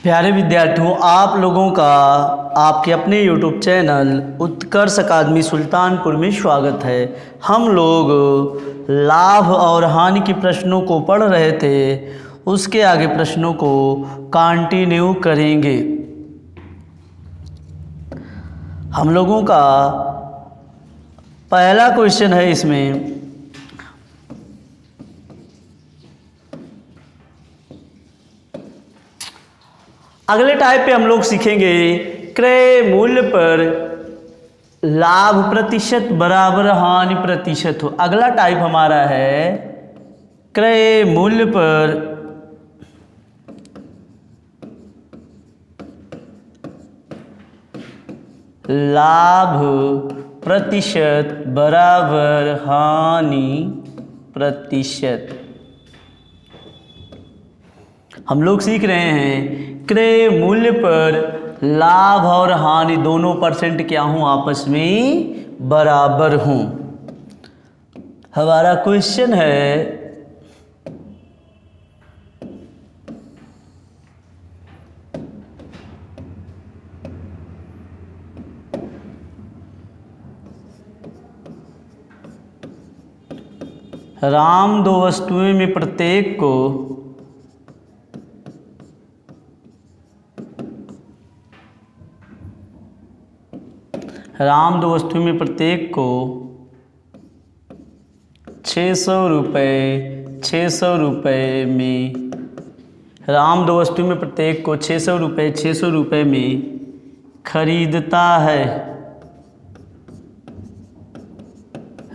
प्यारे विद्यार्थियों, आप लोगों का आपके अपने YouTube चैनल उत्कर्ष अकादमी सुल्तानपुर में स्वागत है। हम लोग लाभ और हानि के प्रश्नों को पढ़ रहे थे, उसके आगे प्रश्नों को कंटिन्यू करेंगे। हम लोगों का पहला क्वेश्चन है इसमें, अगले टाइप पे हम लोग सीखेंगे क्रय मूल्य पर लाभ प्रतिशत बराबर हानि प्रतिशत हो। अगला टाइप हमारा है क्रय मूल्य पर लाभ प्रतिशत बराबर हानि प्रतिशत। हम लोग सीख रहे हैं क्रय मूल्य पर लाभ और हानि दोनों परसेंट क्या हों, आपस में बराबर हों। हमारा क्वेश्चन है राम दो वस्तुएं में प्रत्येक को प्रत्येक को 600 रुपये में, राम दो वस्तु में प्रत्येक को 600 रुपये में खरीदता है।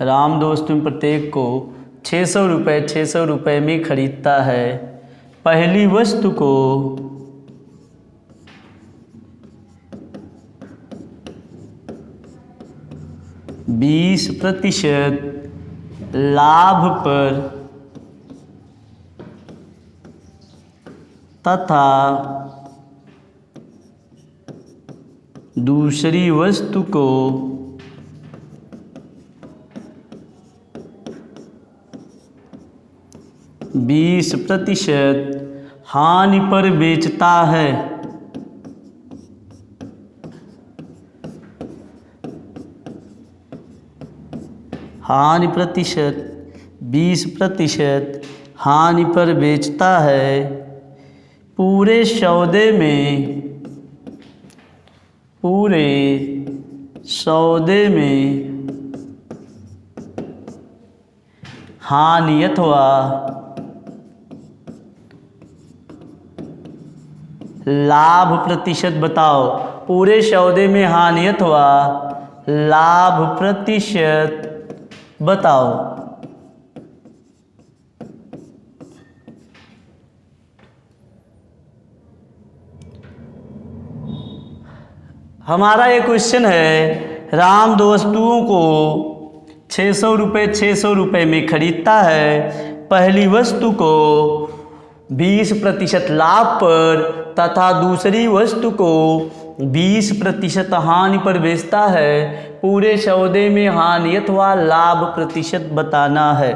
राम दो वस्तु में प्रत्येक को 600 रुपये में खरीदता है। पहली वस्तु को 20% लाभ पर तथा दूसरी वस्तु को 20% हानि पर बेचता है। हानि प्रतिशत 20% हानि पर बेचता है। पूरे सौदे में हानि अथवा लाभ प्रतिशत बताओ। पूरे सौदे में हानि अथवा लाभ प्रतिशत बताओ। हमारा ये क्वेश्चन है, राम दो वस्तुओं को 600 रुपये में खरीदता है। पहली वस्तु को 20% लाभ पर तथा दूसरी वस्तु को 20% हानि पर बेचता है। पूरे सौदे में हानि अथवा लाभ प्रतिशत बताना है।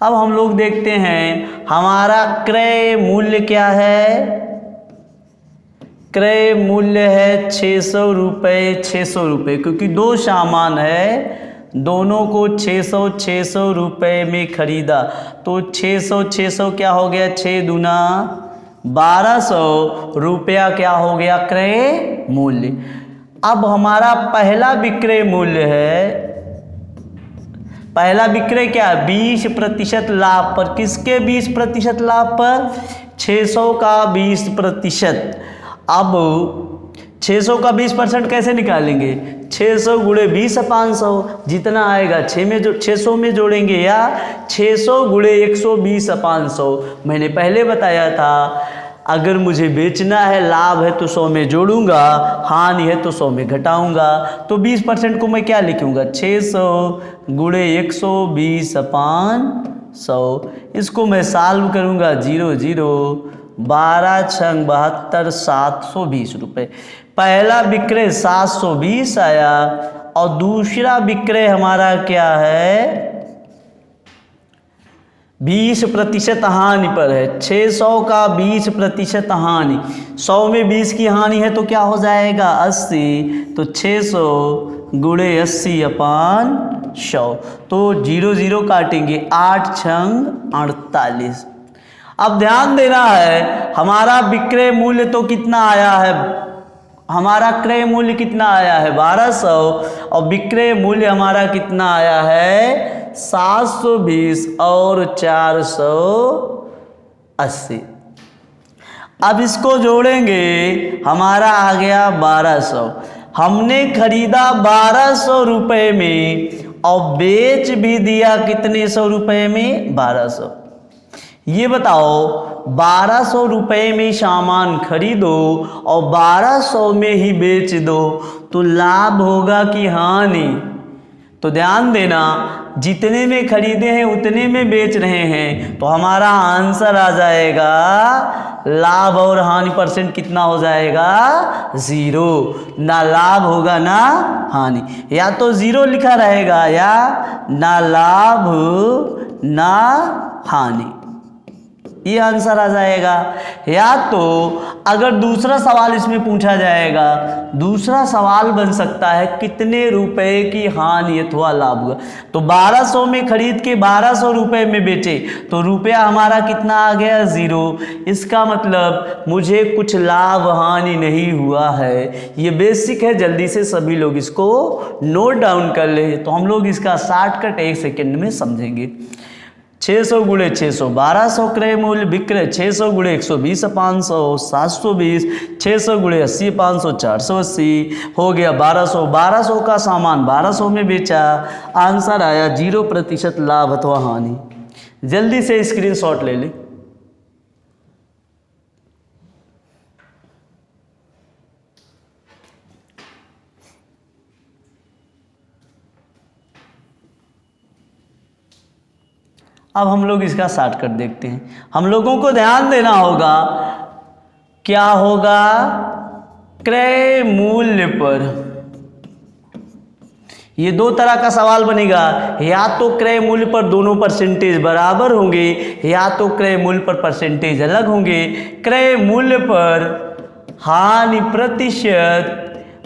अब हम लोग देखते हैं हमारा क्रय मूल्य क्या है। क्रय मूल्य है 600 रुपये, क्योंकि दो सामान है, दोनों को 600 रुपये में खरीदा, तो 600 क्या हो गया, 6 दूना 1200 रुपया क्या हो गया क्रय मूल्य। अब हमारा पहला विक्रय मूल्य है, पहला विक्रय क्या है, 20% लाभ पर। किसके 20% लाभ पर, 600 का 20%। अब 600 का 20% कैसे निकालेंगे, 600 गुणे 20 500, जितना आएगा 600 में जोड़ेंगे, या 600 गुणे 120 500। मैंने पहले बताया था, अगर मुझे बेचना है, लाभ है तो 100 में जोड़ूंगा, हानि है तो 100 में घटाऊंगा। तो 20% को मैं क्या लिखूंगा, 600 गुणे 120 500। इसको मैं सॉल्व करूंगा, 0 0 12 6 72 720 रुपये। पहला विक्रय 720 आया और दूसरा विक्रय हमारा क्या है, 20% हानि पर है। 600 का 20% हानि, 100 में 20 की हानि है तो क्या हो जाएगा 80, तो 600 गुणे 80/100, तो 0 0 काटेंगे, 8 छंग 48। अब ध्यान देना है, हमारा विक्रय मूल्य तो कितना आया है, हमारा क्रय मूल्य कितना आया है 1200, और विक्रय मूल्य हमारा कितना आया है 720 और 480। अब इसको जोड़ेंगे, हमारा आ गया 1200। हमने खरीदा 1200 रुपये में और बेच भी दिया कितने सौ रुपये में 1200। ये बताओ 1200 रुपये में सामान खरीदो और 1200 में ही बेच दो तो लाभ होगा कि हानि। तो ध्यान देना, जितने में खरीदे हैं उतने में बेच रहे हैं, तो हमारा आंसर आ जाएगा लाभ और हानि परसेंट कितना हो जाएगा 0। ना लाभ होगा ना हानि, या तो 0 लिखा रहेगा या ना लाभ ना हानि, ये आंसर आ जाएगा। या तो अगर दूसरा सवाल इसमें पूछा जाएगा, दूसरा सवाल बन सकता है कितने रुपए की हानि अथवा लाभ हुआ, तो 1200 में खरीद के 1200 रुपये में बेचे तो रुपया हमारा कितना आ गया 0। इसका मतलब मुझे कुछ लाभ हानि नहीं हुआ है। ये बेसिक है, जल्दी से सभी लोग इसको नोट डाउन कर ले, तो हम लोग इसका शॉर्टकट 1 सेकेंड में समझेंगे। 600 गुणे 600 1200 क्रय मूल्य, विक्रय 600 गुणे 120/500 720, 600 गुणे 80/500 480, हो गया 1200। 1200 का सामान 1200 में बेचा, आंसर आया 0% लाभ अथवा हानि। जल्दी से स्क्रीनशॉट ले ले। अब हम लोग इसका शॉर्टकट देखते हैं। हम लोगों को ध्यान देना होगा, क्या होगा क्रय मूल्य पर। ये दो तरह का सवाल बनेगा, या तो क्रय मूल्य पर दोनों परसेंटेज बराबर होंगे या तो क्रय मूल्य पर परसेंटेज अलग होंगे। क्रय मूल्य पर हानि प्रतिशत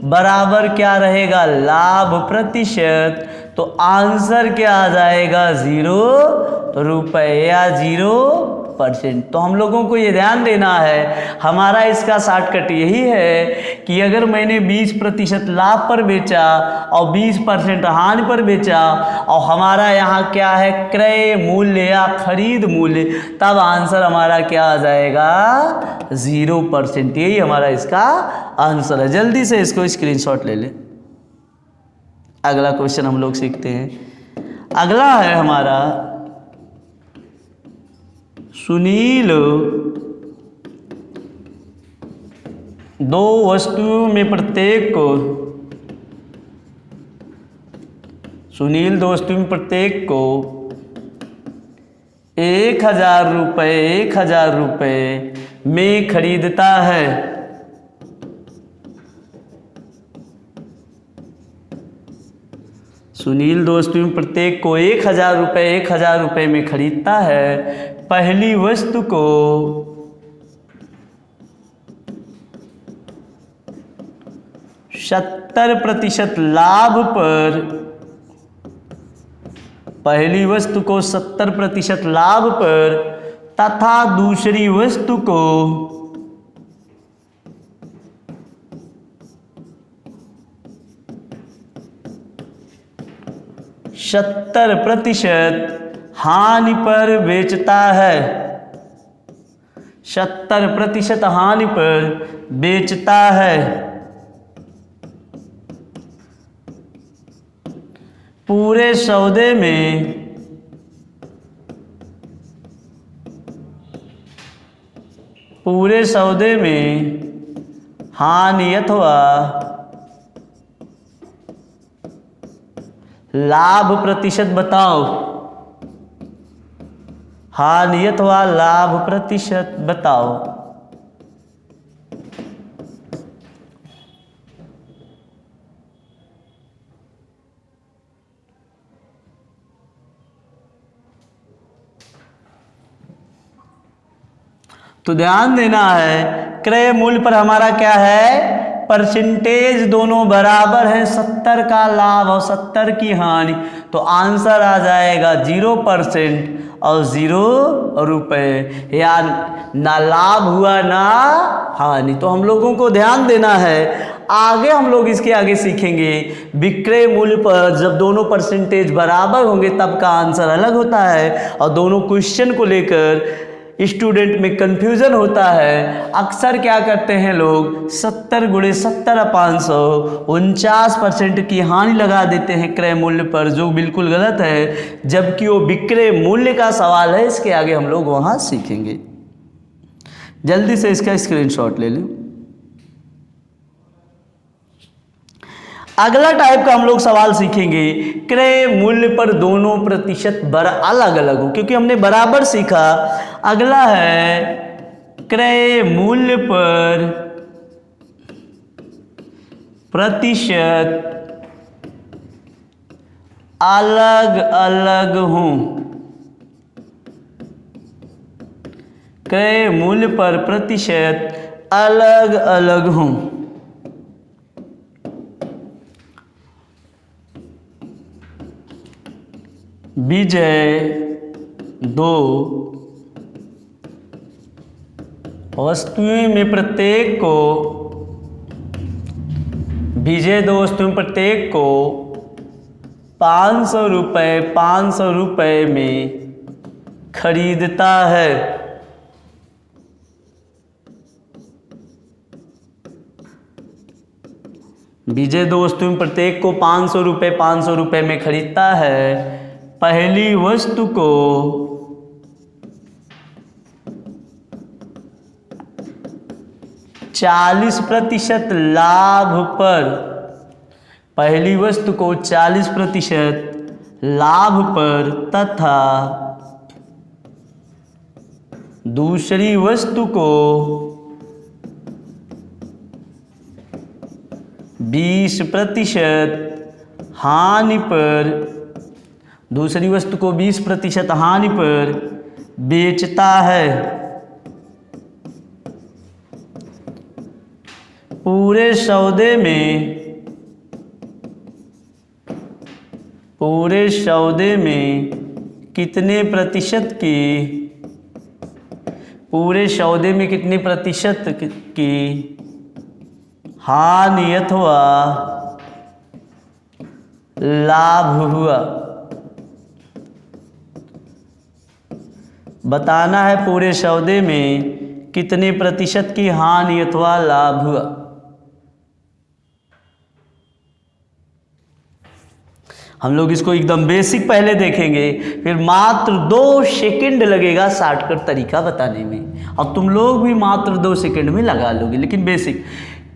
बराबर क्या रहेगा लाभ प्रतिशत, तो आंसर क्या आ जाएगा 0 रुपया 0%। तो हम लोगों को ये ध्यान देना है, हमारा इसका शॉर्टकट यही है कि अगर मैंने 20% लाभ पर बेचा और 20% हानि पर बेचा और हमारा यहाँ क्या है क्रय मूल्य या खरीद मूल्य, तब आंसर हमारा क्या आ जाएगा 0%। यही हमारा इसका आंसर है। जल्दी से इसको स्क्रीनशॉट ले ले। अगला क्वेश्चन हम लोग सीखते हैं। अगला है हमारा, सुनील दो वस्तुओं में प्रत्येक को, सुनील दो वस्तुओं में प्रत्येक को 1000 रुपये में खरीदता है। सुनील दो वस्तुओं में प्रत्येक को 1000 रुपये में खरीदता है। पहली वस्तु को 70% लाभ पर, पहली वस्तु को 70% लाभ पर तथा दूसरी वस्तु को 70% हानि पर बेचता है। 70% हानि पर बेचता है। पूरे सौदे में हानि अथवा लाभ प्रतिशत बताओ। हानि अथवा लाभ प्रतिशत बताओ। तो ध्यान देना है क्रय मूल्य पर हमारा क्या है, परसेंटेज दोनों बराबर है, 70 का लाभ और 70 की हानि, तो आंसर आ जाएगा 0% और 0 रुपये, या ना लाभ हुआ ना हानि। तो हम लोगों को ध्यान देना है, आगे हम लोग इसके आगे सीखेंगे विक्रय मूल्य पर जब दोनों परसेंटेज बराबर होंगे तब का आंसर अलग होता है, और दोनों क्वेश्चन को लेकर स्टूडेंट में कंफ्यूजन होता है। अक्सर क्या करते हैं लोग 70 × 70 500 49% की हानि लगा देते हैं क्रय मूल्य पर, जो बिल्कुल गलत है, जबकि वो विक्रय मूल्य का सवाल है। इसके आगे हम लोग वहाँ सीखेंगे। जल्दी से इसका स्क्रीनशॉट ले लो। अगला टाइप का हम लोग सवाल सीखेंगे क्रय मूल्य पर दोनों प्रतिशत अलग अलग हो, क्योंकि हमने बराबर सीखा। अगला है क्रय मूल्य पर प्रतिशत अलग अलग हों। क्रय मूल्य पर प्रतिशत अलग अलग हों। विजय 2 वस्तुएं में प्रत्येक को विजय 2 वस्तुएं प्रत्येक को 500 रुपये में खरीदता है। विजय 2 वस्तुएं प्रत्येक को 500 रुपये में खरीदता है। पहली वस्तु को 40% लाभ पर, पहली वस्तु को 40% लाभ पर तथा दूसरी वस्तु को 20% हानि पर, दूसरी वस्तु को 20% हानि पर बेचता है। पूरे सौदे में कितने प्रतिशत की, पूरे सौदे में कितने प्रतिशत की हानि अथवा लाभ हुआ। बताना है पूरे सौदे में कितने प्रतिशत की हानि अथवा लाभ हुआ। हम लोग इसको एकदम बेसिक पहले देखेंगे, फिर मात्र 2 सेकंड लगेगा शॉर्टकट तरीका बताने में, और तुम लोग भी मात्र 2 सेकंड में लगा लोगे। लेकिन बेसिक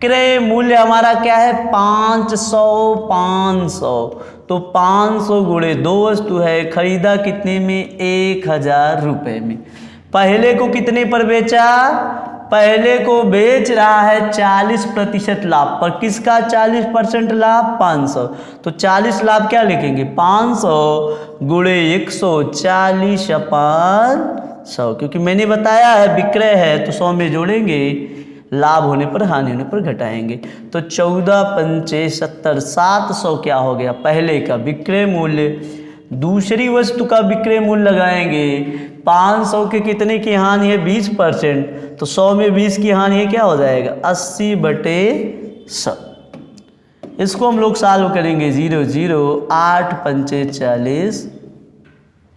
क्रय मूल्य हमारा क्या है 500, तो 500 × 2 वस्तु है, खरीदा कितने में 1000 रुपये में। पहले को कितने पर बेचा, पहले को बेच रहा है 40% लाभ पर। किसका 40% लाभ 500, तो 40 लाभ क्या लिखेंगे 500 × 140/100, क्योंकि मैंने बताया है विक्रय है तो 100 में जोड़ेंगे, लाभ होने पर हानि होने पर घटाएंगे। तो 14 पंचे 70, 700 क्या हो गया पहले का विक्रय मूल्य। दूसरी वस्तु का विक्रय मूल्य लगाएंगे, 500 के कितने की हानि है 20%, तो 100 में 20 की हानि है क्या हो जाएगा 80/100। इसको हम लोग सॉल्व करेंगे 0 0 8 पंचे 40,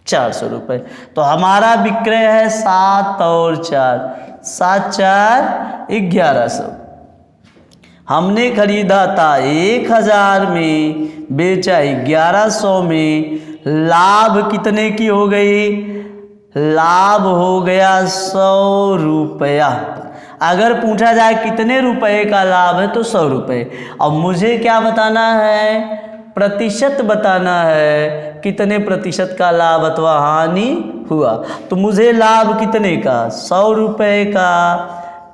400 रुपये। तो हमारा विक्रय है 7 और 4, 7 4 1100। हमने खरीदा था 1000 में, बेचा 1100 में, लाभ कितने की हो गई, लाभ हो गया 100 रुपया। अगर पूछा जाए कितने रुपए का लाभ है तो 100 रुपये। अब मुझे क्या बताना है, प्रतिशत बताना है, कितने प्रतिशत का लाभ अथवा हानि हुआ। तो मुझे लाभ कितने का 100 रुपये का,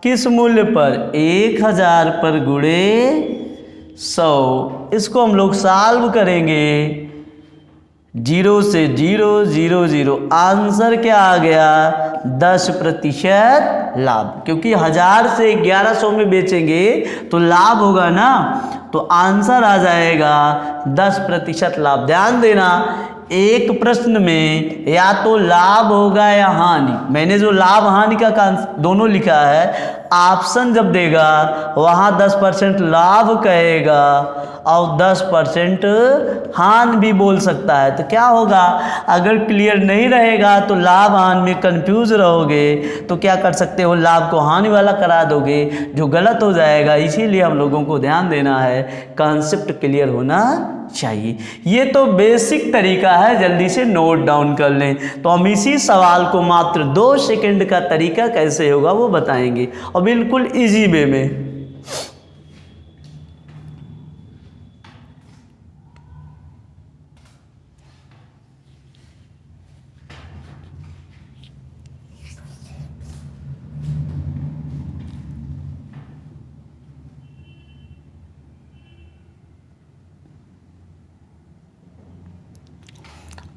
किस मूल्य पर 1000 पर गुणे 100। इसको हम लोग सॉल्व करेंगे 0 से 0 0 0, आंसर क्या आ गया 10% लाभ, क्योंकि 1000 से 1100 में बेचेंगे तो लाभ होगा ना, तो आंसर आ जाएगा 10% लाभ। ध्यान देना, एक प्रश्न में या तो लाभ होगा या हानि। मैंने जो लाभ हानि का दोनों लिखा है, ऑप्शन जब देगा वहाँ 10% लाभ कहेगा और 10% हानि भी बोल सकता है। तो क्या होगा, अगर क्लियर नहीं रहेगा तो लाभ हानि में कंफ्यूज रहोगे तो क्या कर सकते हो, लाभ को हानि वाला करा दोगे, जो गलत हो जाएगा। इसीलिए हम लोगों को ध्यान देना है, कॉन्सेप्ट क्लियर होना चाहिए। ये तो बेसिक तरीका है, जल्दी से नोट डाउन कर लें। तो हम इसी सवाल को मात्र 2 सेकंड का तरीका कैसे होगा वो बताएंगे, और बिल्कुल इजी वे में।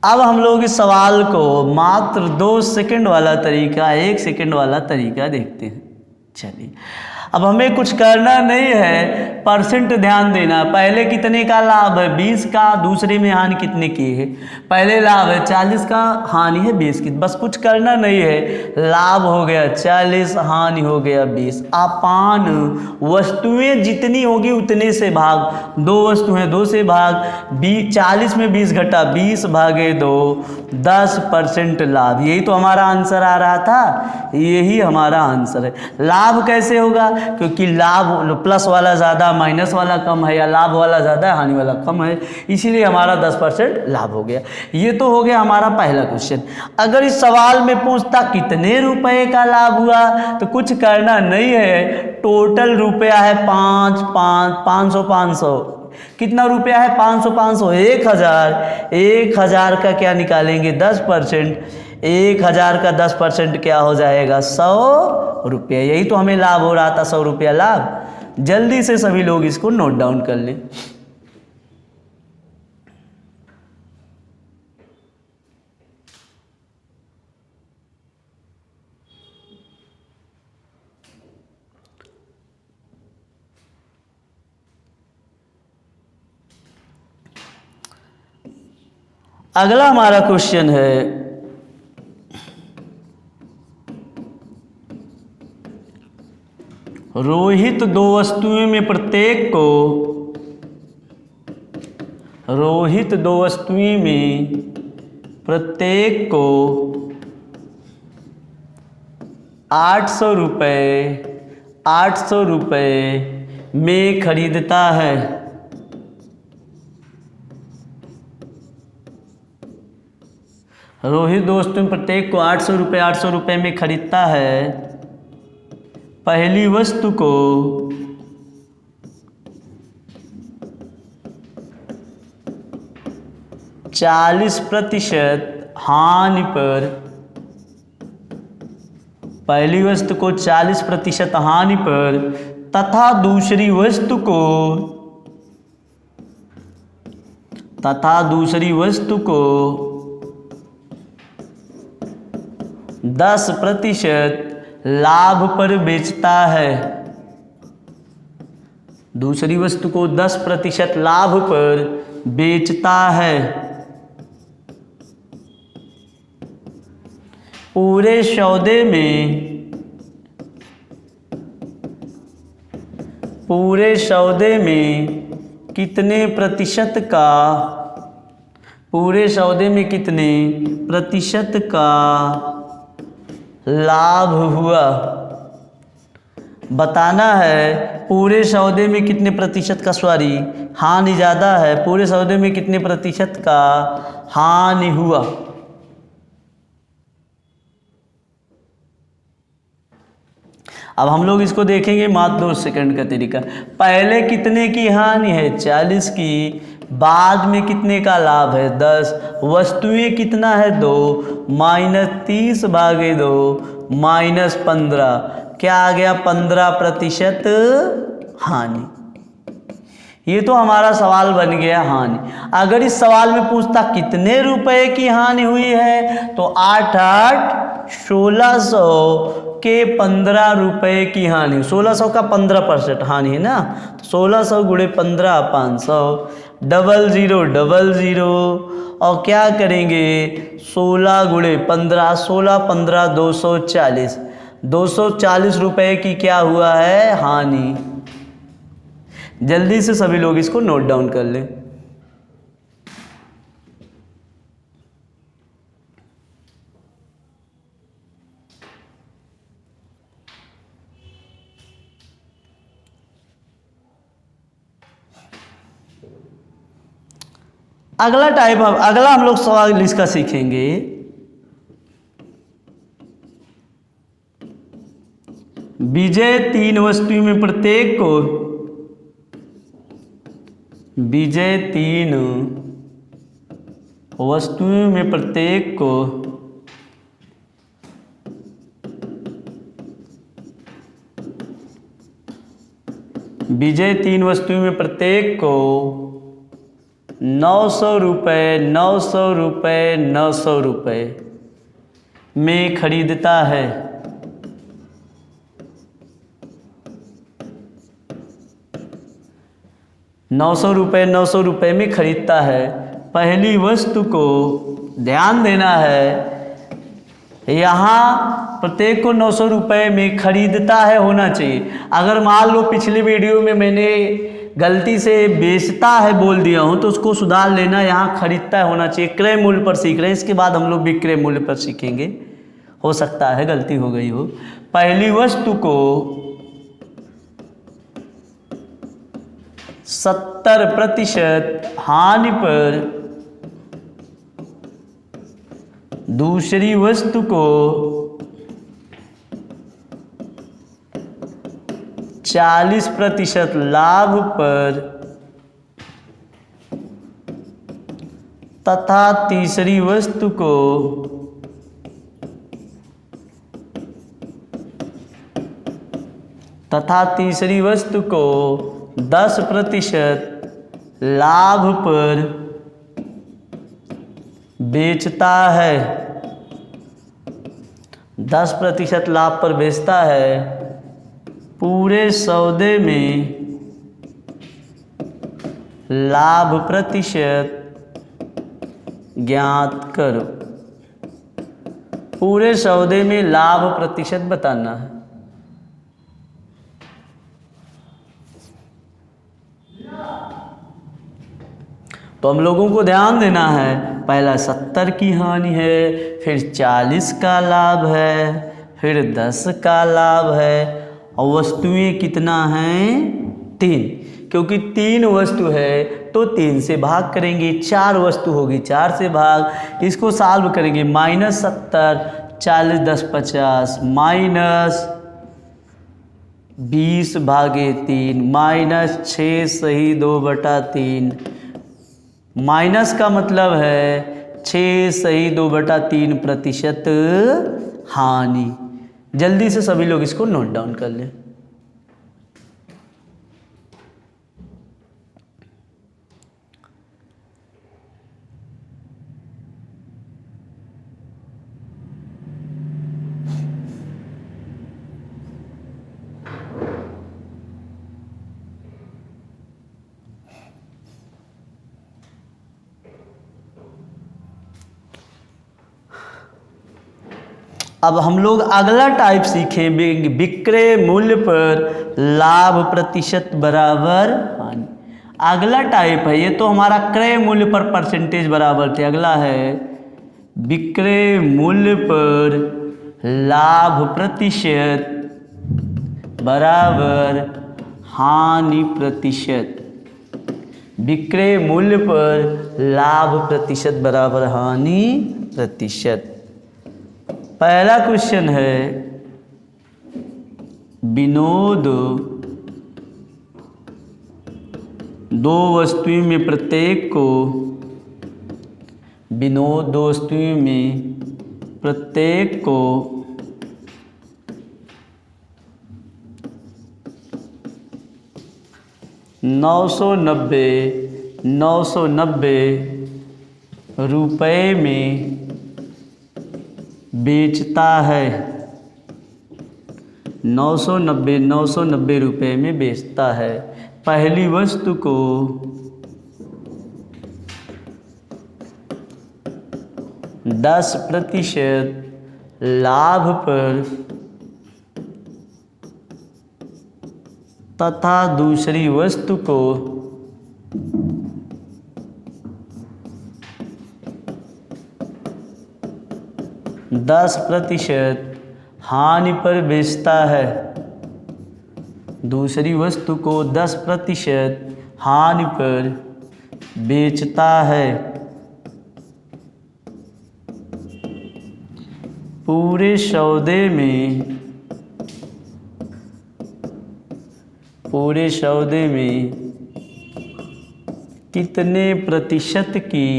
अब हम लोग इस सवाल को मात्र 2 सेकंड वाला तरीका, 1 सेकंड वाला तरीका देखते हैं। चलिए, अब हमें कुछ करना नहीं है, परसेंट ध्यान देना। पहले कितने का लाभ है, 20 का, दूसरे में हानि कितने की है, पहले लाभ है 40 का, हानि है 20 की। बस कुछ करना नहीं है, लाभ हो गया 40, हानि हो गया 20। अपान वस्तुएं जितनी होगी उतने से भाग, 2 वस्तुएं 2 से भाग, 40 में 20 घटा 20 भागे 2, 10% लाभ। यही तो हमारा आंसर आ रहा था, यही हमारा आंसर है। लाभ कैसे होगा, क्योंकि लाभ प्लस वाला ज़्यादा, माइनस वाला कम है, या लाभ वाला ज़्यादा है, हानि वाला कम है, इसीलिए हमारा 10% लाभ हो गया। ये तो हो गया हमारा पहला क्वेश्चन। अगर इस सवाल में पूछता कितने रुपए का लाभ हुआ, तो कुछ करना नहीं है, टोटल रुपया है 500 कितना रुपया है, 500 1000 का क्या निकालेंगे, 10%। 1000 का 10% क्या हो जाएगा, 100 रुपया। यही तो हमें लाभ हो रहा था, 100 रुपया लाभ। जल्दी से सभी लोग इसको नोट डाउन कर लें। अगला हमारा क्वेश्चन है, रोहित 2 वस्तुओं में प्रत्येक को, रोहित 2 वस्तुओं में प्रत्येक को 800 रुपये में खरीदता है। रोहित 2 वस्तुओं में प्रत्येक को 800 रुपये में खरीदता है। पहली वस्तु को 40% हानि पर, पहली वस्तु को 40% हानि पर, तथा दूसरी वस्तु को 10% लाभ पर बेचता है। दूसरी वस्तु को 10% लाभ पर बेचता है। पूरे सौदे में कितने प्रतिशत का, पूरे सौदे में कितने प्रतिशत का लाभ हुआ, बताना है। पूरे सौदे में कितने प्रतिशत का, सॉरी हानि ज़्यादा है, पूरे सौदे में कितने प्रतिशत का हानि हुआ। अब हम लोग इसको देखेंगे मात्र 2 सेकंड का तरीका। पहले कितने की हानि है, 40 की, बाद में कितने का लाभ है, 10, वस्तुएं कितना है 2, -30 भागे 2, -15, क्या आ गया 15% हानि। ये तो हमारा सवाल बन गया हानि। अगर इस सवाल में पूछता कितने रुपए की हानि हुई है, तो 8 8 1600 के 15 रुपए की हानि, 1600 का 15% हानि है ना, तो 1600 गुणे 15 500, 0000 और क्या करेंगे 16 गुणे 15, 16 15 240, 240 रुपए की क्या हुआ है हानि। जल्दी से सभी लोग इसको नोट डाउन कर लें। अगला हम लोग सवाल इसका सीखेंगे। विजय 3 वस्तुओं में प्रत्येक को, विजय 3 वस्तुओं में प्रत्येक को विजय 3 वस्तुओं में प्रत्येक को 900 रुपये 900 रुपये 900 रुपये में खरीदता है। 900 रुपये 900 रुपये में खरीदता है। पहली वस्तु को ध्यान देना है, यहाँ प्रत्येक को 900 रुपये में खरीदता है होना चाहिए। अगर मान लो पिछली वीडियो में मैंने गलती से बेचता है बोल दिया हूँ तो उसको सुधार लेना, यहाँ खरीदता है होना चाहिए। क्रय मूल्य पर सीख रहे हैं, इसके बाद हम लोग विक्रय मूल्य पर सीखेंगे, हो सकता है गलती हो गई हो। पहली वस्तु को 70% हानि पर दूसरी वस्तु को 40% लाभ पर तथा तीसरी वस्तु को 10% लाभ पर बेचता है। 10% लाभ पर बेचता है। पूरे सौदे में लाभ प्रतिशत ज्ञात करो। पूरे सौदे में लाभ प्रतिशत बताना है। तो हम लोगों को ध्यान देना है, पहला 70 की हानि है, फिर 40 का लाभ है, फिर 10 का लाभ है, और वस्तुएं कितना हैं 3, क्योंकि 3 वस्तु है तो 3 से भाग करेंगे। 4 वस्तु होगी 4 से भाग, इसको सॉल्व करेंगे। -70 40 10 50 -20 भागे 3 -6 सही 2/3। माइनस का मतलब है 6 सही 2/3% हानि। जल्दी से सभी लोग इसको नोट डाउन कर लें। अब हम लोग अगला टाइप सीखेंगे, विक्रय मूल्य पर लाभ प्रतिशत बराबर हानि। अगला टाइप है, ये तो हमारा क्रय मूल्य पर परसेंटेज बराबर थे। अगला है विक्रय मूल्य पर लाभ प्रतिशत बराबर हानि प्रतिशत। विक्रय मूल्य पर लाभ प्रतिशत बराबर हानि प्रतिशत। पहला क्वेश्चन है, विनोद 2 वस्तुओं में प्रत्येक को, विनोद 2 वस्तुओं में प्रत्येक को 990 रुपये में बेचता है 990 रुपये में बेचता है। पहली वस्तु को 10% लाभ पर तथा दूसरी वस्तु को 10% हानि पर बेचता है। दूसरी वस्तु को 10% हानि पर बेचता है। पूरे सौदे में कितने प्रतिशत की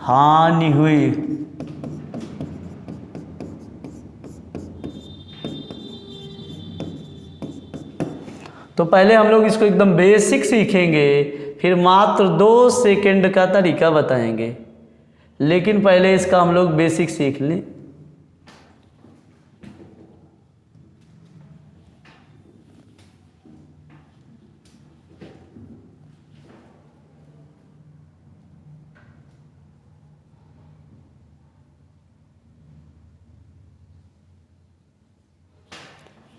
हानि हुई? तो पहले हम लोग इसको एकदम बेसिक सीखेंगे, फिर मात्र 2 सेकंड का तरीका बताएंगे, लेकिन पहले इसका हम लोग बेसिक सीख लें।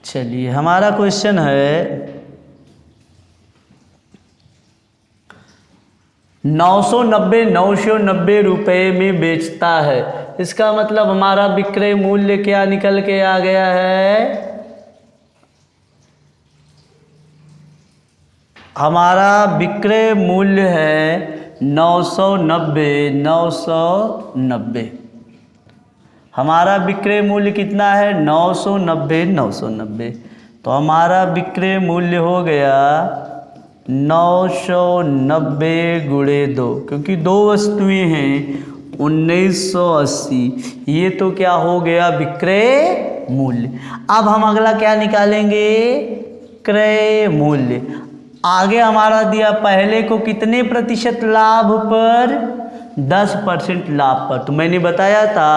चलिए, हमारा क्वेश्चन है 990 रुपये में बेचता है। इसका मतलब हमारा विक्रय मूल्य क्या निकल के आ गया है? हमारा विक्रय मूल्य है 990। हमारा विक्रय मूल्य कितना है? 990। तो हमारा विक्रय मूल्य हो गया 990 गुणे 2, क्योंकि 2 वस्तुएं हैं 1980। ये तो क्या हो गया? विक्रय मूल्य। अब हम अगला क्या निकालेंगे? क्रय मूल्य। आगे हमारा दिया पहले को कितने प्रतिशत लाभ पर? 10% लाभ पर। तो मैंने बताया था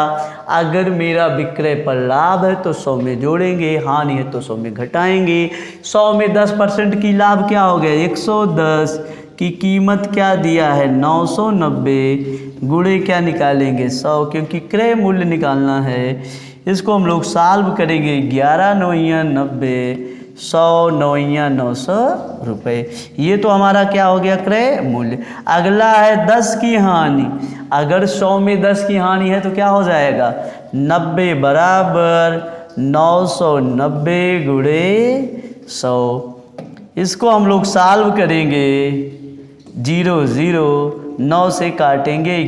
अगर मेरा विक्रय पर लाभ है तो 100 में जोड़ेंगे, हानि है तो 100 में घटाएंगे। 100 में 10% की लाभ क्या हो गया? 110 की कीमत क्या दिया है? 990 गुणे क्या निकालेंगे? 100, क्योंकि क्रय मूल्य निकालना है। इसको हम लोग सॉल्व करेंगे। 11 9 90, 100 9 900 रुपये। ये तो हमारा क्या हो गया? क्रय मूल्य। अगला है 10 की हानि। अगर 100 में 10 की हानि है तो क्या हो जाएगा? 90 बराबर 990 गुणे 100। इसको हम लोग सॉल्व करेंगे। 0 0 9 से काटेंगे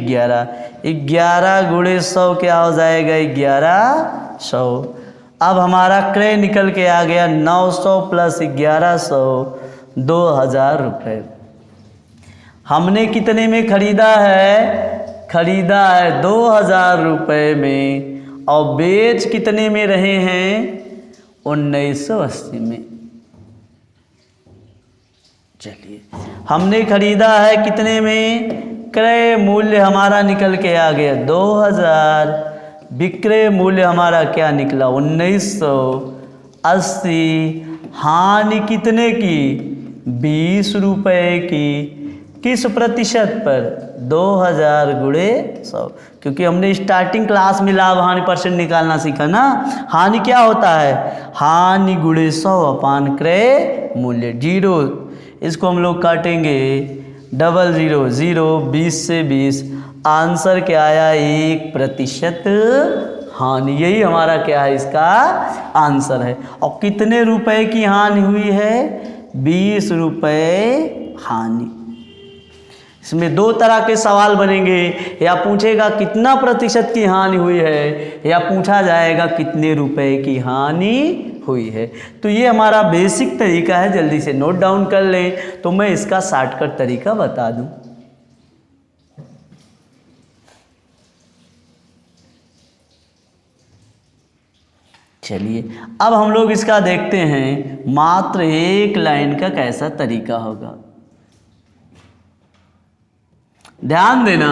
11 गुणे 100 क्या हो जाएगा? 1100। अब हमारा क्रय निकल के आ गया 900 प्लस 1100 2000 रुपये। हमने कितने में खरीदा है? खरीदा है 2000 रुपये में, और बेच कितने में रहे हैं? 1980 में। चलिए, हमने खरीदा है कितने में? क्रय मूल्य हमारा निकल के आ गया 2000। विक्रय मूल्य हमारा क्या निकला? 1980। हानि कितने की? 20 रुपये की। किस प्रतिशत पर? 2000 गुणे 100, क्योंकि हमने स्टार्टिंग क्लास में लाभ हानि परसेंट निकालना सीखा ना। हानि क्या होता है? हानि गुणे 100 अपान क्रय मूल्य। 0, इसको हम लोग काटेंगे। 0 0 20 से 20, आंसर क्या आया? 1% हानि। यही हमारा क्या है? इसका आंसर है। और कितने रुपए की हानि हुई है? 20 रुपये हानि। इसमें 2 तरह के सवाल बनेंगे। या पूछेगा कितना प्रतिशत की हानि हुई है, या पूछा जाएगा कितने रुपए की हानि हुई है। तो ये हमारा बेसिक तरीका है, जल्दी से नोट डाउन कर लें तो मैं इसका शॉर्टकट तरीका बता दूं। चलिए, अब हम लोग इसका देखते हैं मात्र 1 लाइन का कैसा तरीका होगा। ध्यान देना,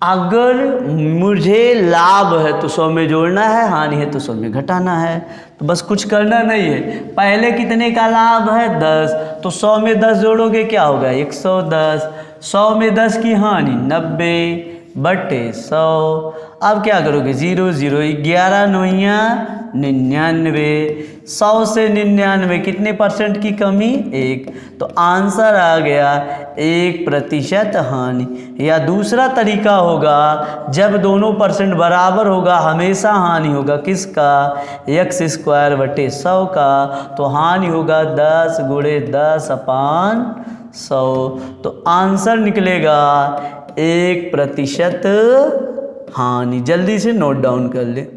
अगर मुझे लाभ है तो 100 में जोड़ना है, हानि है तो 100 में घटाना है। तो बस कुछ करना नहीं है। पहले कितने का लाभ है 10, तो 100 में 10 जोड़ोगे क्या होगा 110। 100 में 10 की हानि 90/100। अब क्या करोगे 0 0 11 9 99। 100 से 99 कितने परसेंट की कमी 1। तो आंसर आ गया 1% हानि। या दूसरा तरीका होगा जब दोनों परसेंट बराबर होगा हमेशा हानि होगा किसका x²/100 का। तो हानि होगा 10 × 10/100। तो आंसर निकलेगा 1% हानि। जल्दी से नोट डाउन कर ले।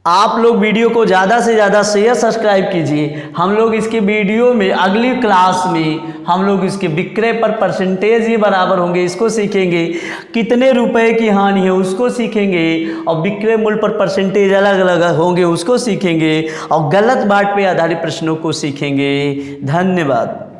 आप लोग वीडियो को ज़्यादा से ज़्यादा शेयर सब्सक्राइब कीजिए। हम लोग इसके वीडियो में अगली क्लास में हम लोग इसके विक्रय पर परसेंटेज ही बराबर होंगे इसको सीखेंगे, कितने रुपए की हानि है उसको सीखेंगे, और विक्रय मूल्य पर परसेंटेज अलग अलग होंगे उसको सीखेंगे, और गलत बाट पे आधारित प्रश्नों को सीखेंगे। धन्यवाद।